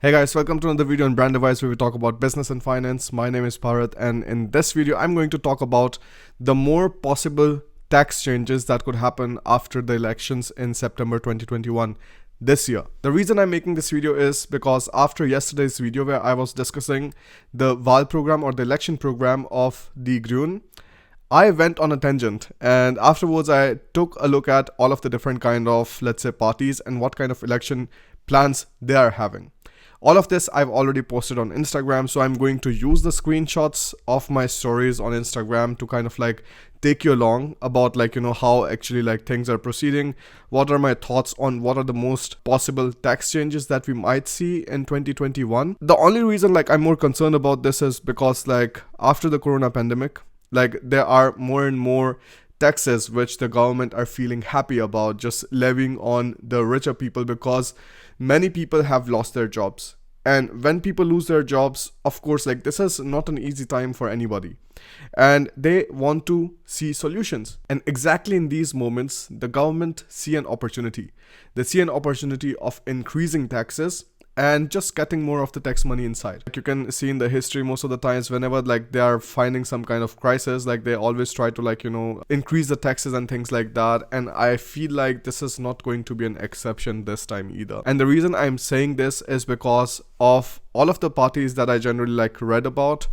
Hey guys, welcome to another video on Brand Device where we talk about business and finance. My name is Bharat, and in this video I'm going to talk about the more possible tax changes that could happen after the elections in September 2021 this year. The reason I'm making this video is because after yesterday's video where I was discussing the VAL program or the election program of the Grün, I went on a tangent, and afterwards I took a look at all of the different kind of, let's say, parties and what kind of election plans they are having. All of this I've already posted on Instagram, so I'm going to use the screenshots of my stories on Instagram to kind of like take you along about how actually things are proceeding. What are my thoughts on what are the most possible tax changes that we might see in 2021. The only reason I'm more concerned about this is because after the corona pandemic, there are more and more taxes which the government are feeling happy about just levying on the richer people, because many people have lost their jobs. And when people lose their jobs, of course, this is not an easy time for anybody, and they want to see solutions. And exactly in these moments, the government see an opportunity. They see an opportunity of increasing taxes and just getting more of the tax money inside. You can see in the history, most of the times whenever they are finding some kind of crisis, they always try to increase the taxes and things like that. And I feel like this is not going to be an exception this time either. And the reason I'm saying this is because of all of the parties that I generally read about.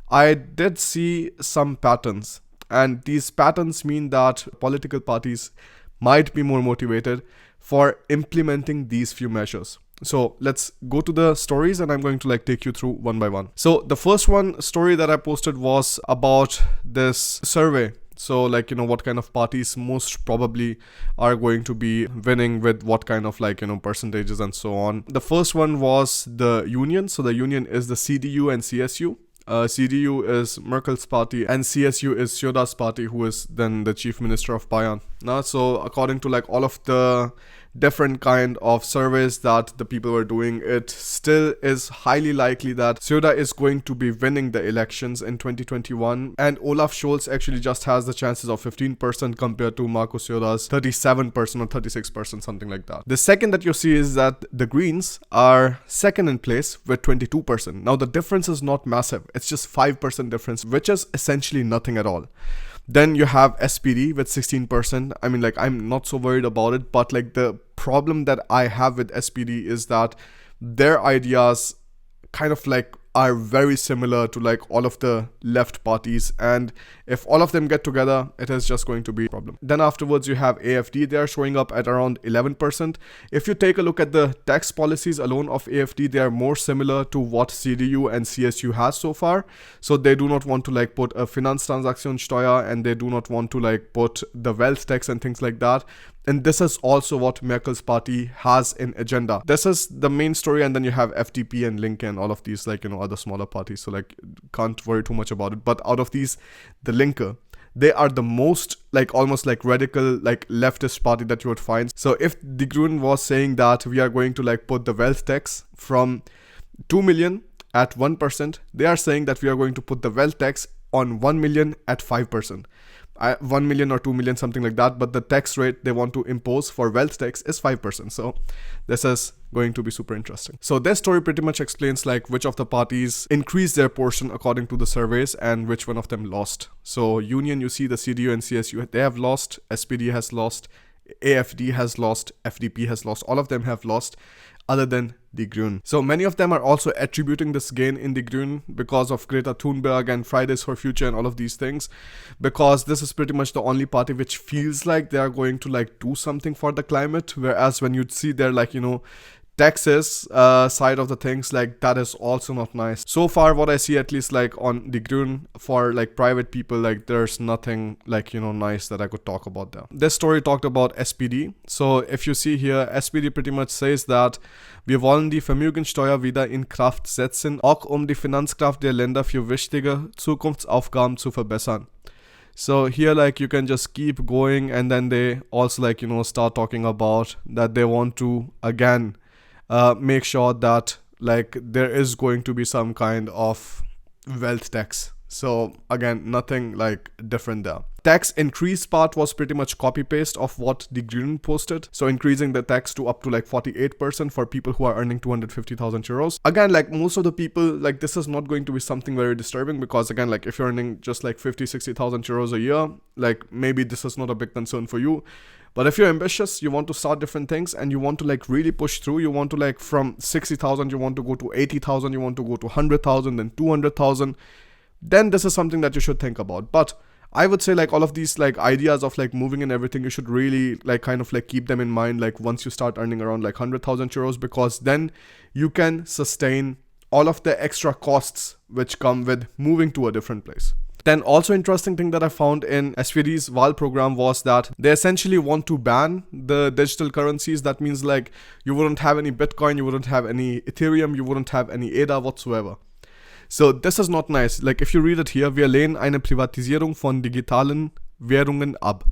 I did see some patterns, and these patterns mean that political parties might be more motivated for implementing these few measures. So let's go to the stories, and I'm going to take you through one by one. So the first one story that I posted was about this survey. So what kind of parties most probably are going to be winning with what kind of percentages and so on. The first one was the Union. So the Union is the CDU and CSU. CDU is Merkel's party, and CSU is Söder's party, who is then the chief minister of Bayern. So according to all of the different kind of surveys that the people were doing, it still is highly likely that Söder is going to be winning the elections in 2021, and Olaf Scholz actually just has the chances of 15% compared to Markus Söder's 37% or 36%, something like that. The second that you see is that the Greens are second in place with 22%. Now the difference is not massive, it's just 5% difference, which is essentially nothing at all. Then you have SPD with 16%. I mean, I'm not so worried about it, but the problem that I have with SPD is that their ideas kind of are very similar to all of the left parties, and if all of them get together, it is just going to be a problem. Then afterwards you have AFD. They are showing up at around 11%. If you take a look at the tax policies alone of AFD, they are more similar to what CDU and CSU has so far. So they do not want to put a Finanztransaktionssteuer, and they do not want to put the wealth tax and things like that. And this is also what Merkel's party has in agenda. This is the main story. And then you have FDP and Linke and all of these other smaller parties. So can't worry too much about it. But out of these, the Linke, they are the most almost radical leftist party that you would find. So if the Grün was saying that we are going to put the wealth tax from 2 million at 1%, they are saying that we are going to put the wealth tax on 1 million at 5%. 1 million or 2 million, something like that, but the tax rate they want to impose for wealth tax is 5%. So this is going to be super interesting. So this story pretty much explains which of the parties increased their portion according to the surveys and which one of them lost. So Union, you see the CDU and CSU, they have lost, SPD has lost, AFD has lost, FDP has lost, all of them have lost other than the Grün. So many of them are also attributing this gain in the Grün because of Greta Thunberg and Fridays for Future and all of these things, because this is pretty much the only party which feels like they are going to do something for the climate, whereas when you see their taxes side of the things, that is also not nice. So far what I see, at least on the Grün, for private people, there's nothing nice that I could talk about there. This story talked about SPD. So if you see here, SPD pretty much says that wir wollen die Vermögensteuer wieder in Kraft setzen, auch die Finanzkraft der Länder für wichtige Zukunftsaufgaben zu verbessern. So here you can just keep going, and then they also start talking about that they want to again make sure that there is going to be some kind of wealth tax. So again, nothing like different there. Tax increase part was pretty much copy paste of what the Green posted. So increasing the tax to up to like 48% for people who are earning 250,000 euros. Again, like most of the people, like this is not going to be something very disturbing, because again, like if you're earning just like 50,000-60,000 euros a year, like maybe this is not a big concern for you. But if you're ambitious, you want to start different things and you want to like really push through, you want to like from 60,000, you want to go to 80,000, you want to go to 100,000, then 200,000, then this is something that you should think about. But I would say like all of these like ideas of like moving and everything, you should really like kind of like keep them in mind like once you start earning around like 100,000 euros, because then you can sustain all of the extra costs which come with moving to a different place. Then also interesting thing that I found in SVD's VAL program was that they essentially want to ban the digital currencies. That means like you wouldn't have any Bitcoin, you wouldn't have any Ethereum, you wouldn't have any ADA whatsoever. So this is not nice. Like if you read it here, wir lehnen eine Privatisierung von digitalen Währungen ab.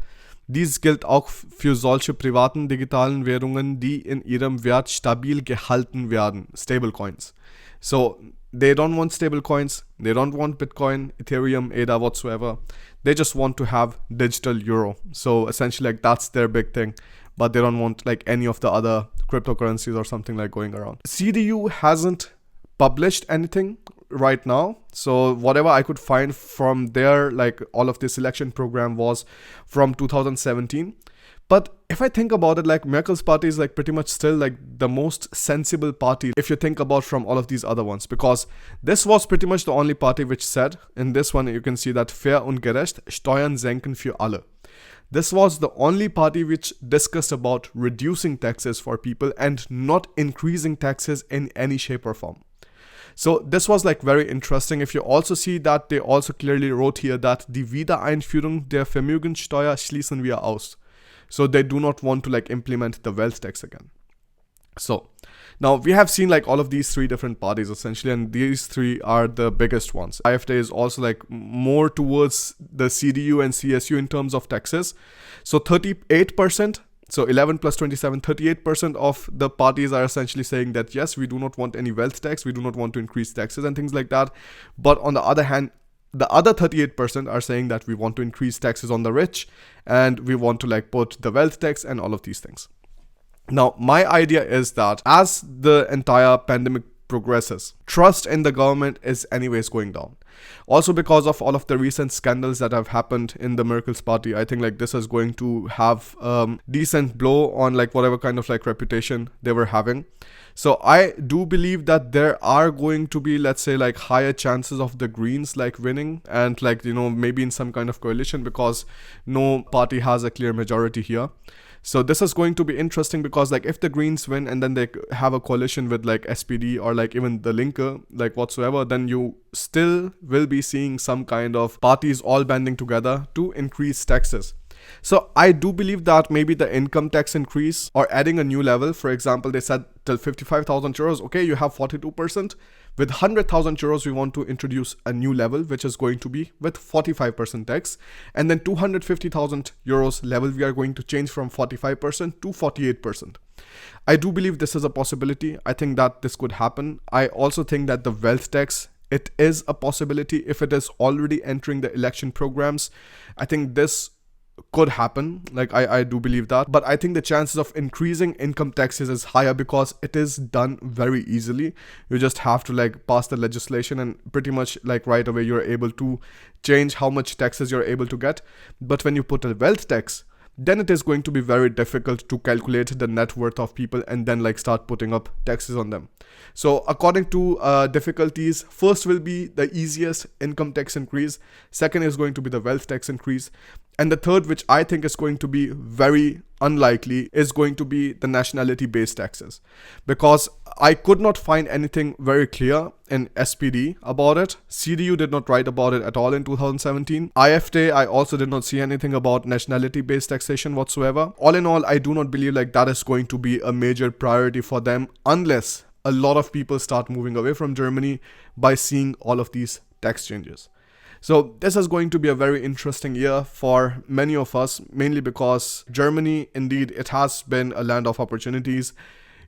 Dies gilt auch für solche privaten digitalen Währungen, die in ihrem Wert stabil gehalten werden, Stablecoins. So they don't want stablecoins, they don't want Bitcoin, Ethereum, ADA whatsoever. They just want to have digital euro. So essentially like that's their big thing, but they don't want like any of the other cryptocurrencies or something like going around. CDU hasn't published anything right now, so whatever I could find from there, like all of this election program was from 2017. But if I think about it, like Merkel's party is like pretty much still like the most sensible party if you think about from all of these other ones, because this was pretty much the only party which said, in this one you can see that fair und gerecht, Steuern senken für alle. This was the only party which discussed about reducing taxes for people and not increasing taxes in any shape or form. So this was like very interesting. If you also see that they also clearly wrote here that die Wiedereinführung der Vermögenssteuer schließen wir aus. So they do not want to like implement the wealth tax again. So now we have seen like all of these three different parties essentially, and these three are the biggest ones. AfD is also like more towards the CDU and CSU in terms of taxes. So 38%. So 11 plus 27, 38% of the parties are essentially saying that yes, we do not want any wealth tax, we do not want to increase taxes and things like that. But on the other hand, the other 38% are saying that we want to increase taxes on the rich and we want to like put the wealth tax and all of these things. Now, my idea is that as the entire pandemic progresses, trust in the government is anyways going down. Also because of all of the recent scandals that have happened in the Merkel's party, I think like this is going to have decent blow on like whatever kind of like reputation they were having. So I do believe that there are going to be, let's say, like higher chances of the Greens like winning and like, you know, maybe in some kind of coalition, because no party has a clear majority here. So this is going to be interesting, because like if the Greens win and then they have a coalition with like SPD or like even the Linke, like whatsoever, then you still will be seeing some kind of parties all banding together to increase taxes. So I do believe that maybe the income tax increase or adding a new level, for example, they said till 55,000 euros, okay, you have 42%. With 100,000 euros, we want to introduce a new level, which is going to be with 45% tax. And then 250,000 euros level, we are going to change from 45% to 48%. I do believe this is a possibility. I think that this could happen. I also think that the wealth tax, it is a possibility if it is already entering the election programs. I think this could happen. Like I do believe that, but I think the chances of increasing income taxes is higher because it is done very easily. You just have to like pass the legislation and pretty much like right away you're able to change how much taxes you're able to get. But when you put a wealth tax, then it is going to be very difficult to calculate the net worth of people and then like start putting up taxes on them. So according to difficulties, first will be the easiest income tax increase, second is going to be the wealth tax increase, and the third, which I think is going to be very unlikely, is going to be the nationality based taxes, because I could not find anything very clear in SPD about it. CDU did not write about it at all in 2017. AfD, I also did not see anything about nationality based taxation whatsoever. All in all, I do not believe like that is going to be a major priority for them unless a lot of people start moving away from Germany by seeing all of these tax changes. So this is going to be a very interesting year for many of us, mainly because Germany, indeed, it has been a land of opportunities.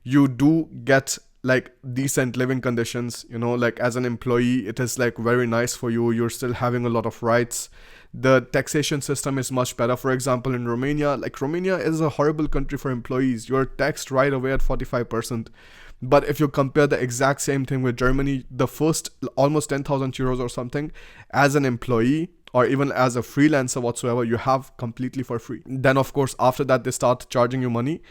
You do get like decent living conditions, you know, like as an employee, it is like very nice for you. You're still having a lot of rights. The taxation system is much better. For example, in Romania, like Romania is a horrible country for employees. You're taxed right away at 45%. But if you compare the exact same thing with Germany, the first almost 10,000 euros or something as an employee or even as a freelancer whatsoever, you have completely for free. Then of course, after that, they start charging you money.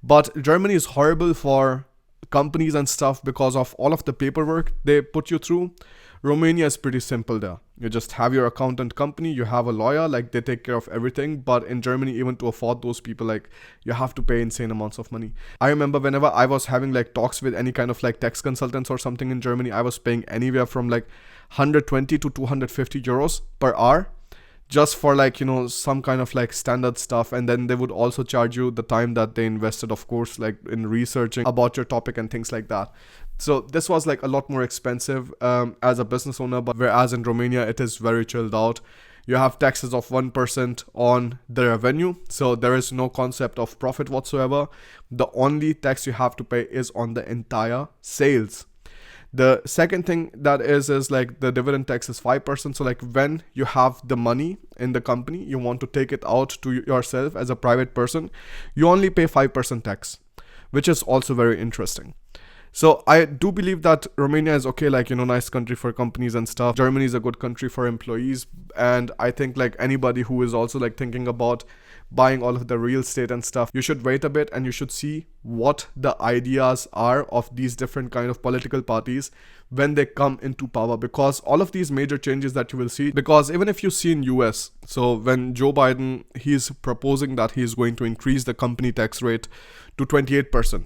But Germany is horrible for companies and stuff because of all of the paperwork they put you through. Romania is pretty simple there. You just have your accountant company, you have a lawyer, like they take care of everything. But in Germany, even to afford those people, like you have to pay insane amounts of money. I remember whenever I was having like talks with any kind of like tax consultants or something in Germany, I was paying anywhere from like 120 to 250 euros per hour just for like, you know, some kind of like standard stuff. And then they would also charge you the time that they invested, of course, like in researching about your topic and things like that. So this was like a lot more expensive as a business owner, but whereas in Romania, it is very chilled out. You have taxes of 1% on the revenue. So there is no concept of profit whatsoever. The only tax you have to pay is on the entire sales. The second thing that is like the dividend tax is 5%. So like when you have the money in the company, you want to take it out to yourself as a private person, you only pay 5% tax, which is also very interesting. So I do believe that Romania is okay, like, you know, nice country for companies and stuff. Germany is a good country for employees. And I think like anybody who is also like thinking about buying all of the real estate and stuff, you should wait a bit and you should see what the ideas are of these different kind of political parties when they come into power, because all of these major changes that you will see, because even if you see in US, so when Joe Biden, he's proposing that he's going to increase the company tax rate to 28%.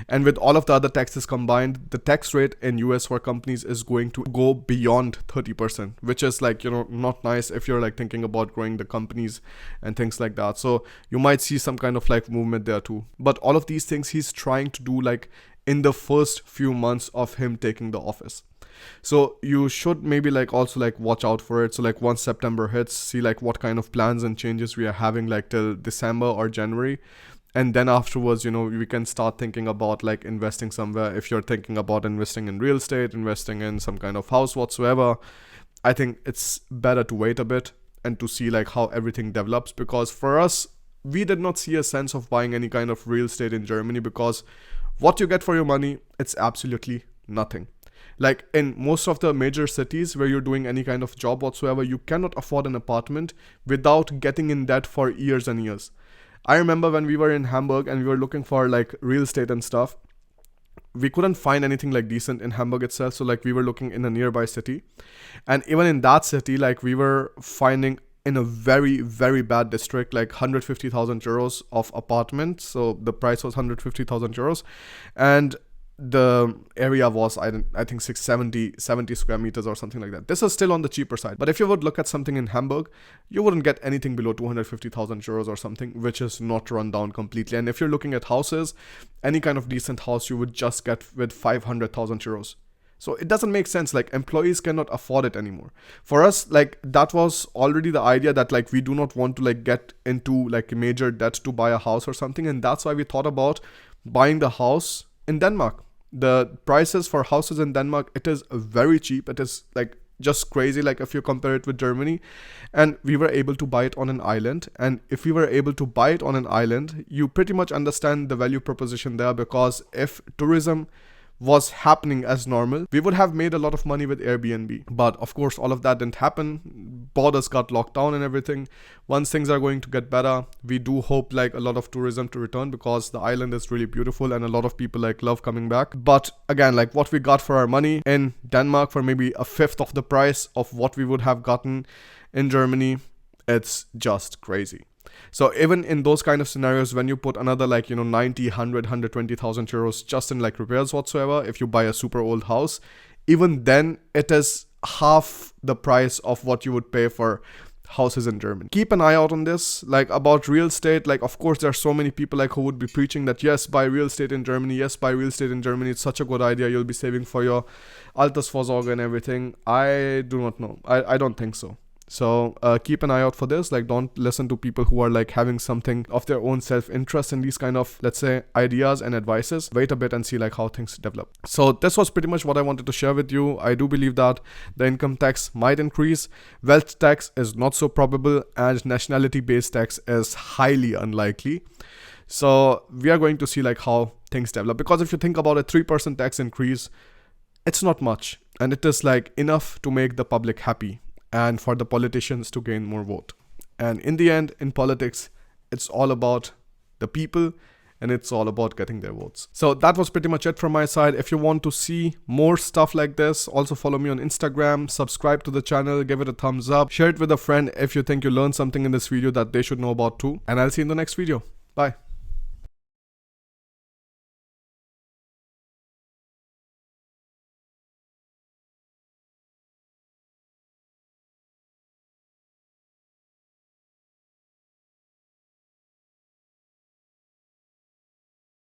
And with all of the other taxes combined, the tax rate in US for companies is going to go beyond 30%, which is like, you know, not nice if you're like thinking about growing the companies and things like that. So you might see some kind of like movement there too. But all of these things he's trying to do like in the first few months of him taking the office. So you should maybe like also like watch out for it. So like once September hits, see like what kind of plans and changes we are having like till December or January. And then afterwards, you know, we can start thinking about like investing somewhere. If you're thinking about investing in real estate, investing in some kind of house whatsoever, I think it's better to wait a bit and to see like how everything develops. Because for us, we did not see a sense of buying any kind of real estate in Germany, because what you get for your money, it's absolutely nothing. Like in most of the major cities where you're doing any kind of job whatsoever, you cannot afford an apartment without getting in debt for years and years. I remember when we were in Hamburg and we were looking for like real estate and stuff, we couldn't find anything like decent in Hamburg itself. So like we were looking in a nearby city, and even in that city, like we were finding in a very, very bad district, like 150,000 euros of apartment. So the price was 150,000 euros. And the area was, I think 70 square meters or something like that. This is still on the cheaper side. But if you would look at something in Hamburg, you wouldn't get anything below 250,000 euros or something, which is not run down completely. And if you're looking at houses, any kind of decent house you would just get with 500,000 euros. So it doesn't make sense. Like employees cannot afford it anymore. For us, like that was already the idea that like we do not want to like get into like major debt to buy a house or something. And that's why we thought about buying the house in Denmark. The prices for houses in Denmark, it is very cheap. It is like just crazy, like if you compare it with Germany. And we were able to buy it on an island. And if we were able to buy it on an island, you pretty much understand the value proposition there, because if tourism was happening as normal, we would have made a lot of money with Airbnb. But of course, all of that didn't happen. Borders got locked down and everything. Once things are going to get better, we do hope like a lot of tourism to return, because the island is really beautiful and a lot of people like love coming back. But again, like what we got for our money in Denmark for maybe a fifth of the price of what we would have gotten in Germany, it's just crazy. So even in those kind of scenarios, when you put another like, 90, 100, 120,000 euros just in like repairs whatsoever, if you buy a super old house, even then it is half the price of what you would pay for houses in Germany. Keep an eye out on this, like about real estate. Like, of course, there are so many people like who would be preaching that, yes, buy real estate in Germany. Yes, buy real estate in Germany. It's such a good idea. You'll be saving for your Altersvorsorge and everything. I do not know. I don't think so. So keep an eye out for this. Like, don't listen to people who are like having something of their own self-interest in these kind of, let's say, ideas and advices. Wait a bit and see like how things develop. So this was pretty much what I wanted to share with you. I do believe that the income tax might increase, wealth tax is not so probable, and nationality-based tax is highly unlikely. So we are going to see like how things develop, because if you think about a 3% tax increase, it's not much, and it is like enough to make the public happy and for the politicians to gain more vote. And in the end, in politics, it's all about the people, and it's all about getting their votes. So that was pretty much it from my side. If you want to see more stuff like this, also follow me on Instagram, subscribe to the channel, give it a thumbs up, share it with a friend if you think you learned something in this video that they should know about too. And I'll see you in the next video. Bye.